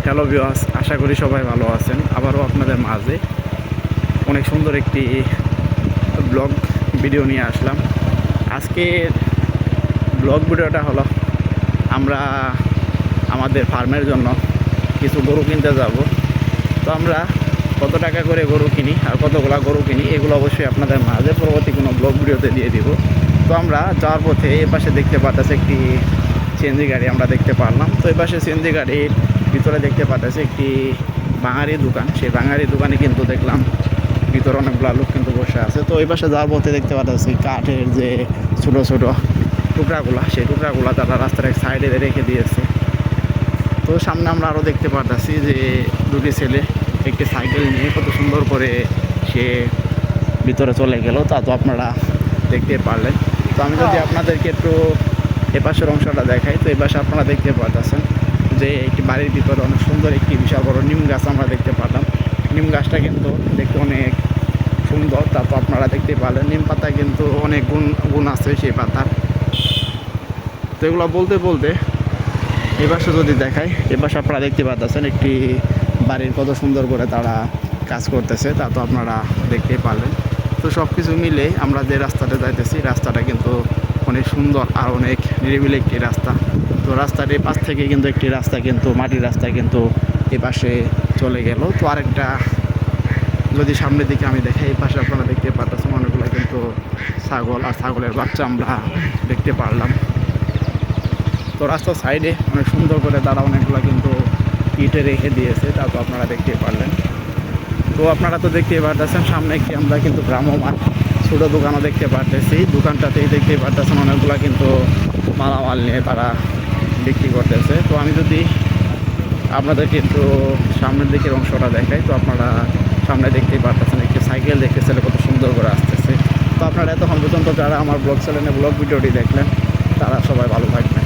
Hello viewers, আশা করি সবাই ভালো আছেন। আবারও আপনাদের মাঝে অনেক সুন্দর একটি ব্লগ ভিডিও নিয়ে আসলাম। আজকের ব্লগ ভিডিওটা হলো আমরা আমাদের ফার্মের জন্য কিছু গরু কিনতে যাব। তো আমরা কত টাকা করে গরু কিনি আর কতগুলা গরু কিনি এগুলো অবশ্যই আপনাদের মাঝে পরবর্তী কোনো ব্লগ ভিডিওতে দিয়ে দিব। তো আমরা যাওয়ার পথে এ পাশে দেখতে পাচ্ছি একটি সিএনজি গাড়ি আমরা দেখতে পারলাম। তো এই পাশে সিএনজি গাড়ির ভিতরে দেখতে পাচ্ছি একটি বাঙালি দোকান। সেই বাঙালি দোকানে কিন্তু দেখলাম ভিতরে অনেকগুলো লোক কিন্তু বসে আছে। তো এই পাশে যাওয়ার পথে দেখতে পাচ্ছি কাঠের যে ছোটো ছোটো টুকরাগুলা, সেই টুকরাগুলা তারা রাস্তার এক সাইডে রেখে দিয়েছে। তো সামনে আমরা আরও দেখতে পাচ্ছি যে দুটি ছেলে একটি সাইকেল নিয়ে কত সুন্দর করে সে ভিতরে চলে গেল, তা তো আপনারা দেখতে পারলেন। তো আমি যদি আপনাদেরকে একটু এপাশের অংশটা দেখাই, তো এই পাশে আপনারা দেখতে পাচ্ছেন যে একটি বাড়ির ভিতরে অনেক সুন্দর একটি বিশাল বড় নিম গাছ আমরা দেখতে পারলাম। নিম গাছটা কিন্তু দেখতে অনেক সুন্দর, তা তো আপনারা দেখতে পারলেন। নিম পাতা কিন্তু অনেক গুণ আছে সেই পাতার। তো এগুলো বলতে বলতে এপাশে যদি দেখাই, এপাশে আপনারা দেখতে পাচ্ছেন একটি বাড়ির কত সুন্দর করে তারা কাজ করতেছে, তা তো আপনারা দেখতেই পারলেন। তো সব কিছু মিলে আমরা যে রাস্তাটা যাইতেছি রাস্তাটা কিন্তু অনেক সুন্দর আর অনেক নিরিবিলি একটি রাস্তা। তো রাস্তার এই পাশ থেকে কিন্তু একটি রাস্তা কিন্তু মাটির রাস্তা কিন্তু এই পাশে চলে গেল। তো আরেকটা যদি সামনের দিকে আমি দেখাই, এই পাশে আপনারা দেখতে পাচ্ছেন অনেকগুলো কিন্তু ছাগল আর ছাগলের বাচ্চা আমরা দেখতে পারলাম। তো রাস্তার সাইডে অনেক সুন্দর করে তারা অনেকগুলো কিন্তু ইটে রেখে দিয়েছে, তা তো আপনারা দেখতে পারলেন। তো আপনারা তো দেখতেই পারতেছেন সামনে একটি আমরা কিন্তু ভ্রাম্যমান ছোটো দোকানও দেখতে পারতেছি। দোকানটাতেই দেখতে পারতেছেন অনেকগুলো কিন্তু মালামাল নিয়ে তারা বিক্রি করতেছে। তো আমি যদি আপনাদেরকে একটু সামনের দিকের অংশটা দেখাই, তো আপনারা সামনে দেখতেই পারতেছেন একটি সাইকেল দেখতেছেন কত সুন্দর করে আসতেছে। তো আপনারা এতক্ষণ পর্যন্ত যারা আমার ব্লগ চ্যানেলে ব্লগ ভিডিওটি দেখলেন তারা সবাই ভালো থাকবেন।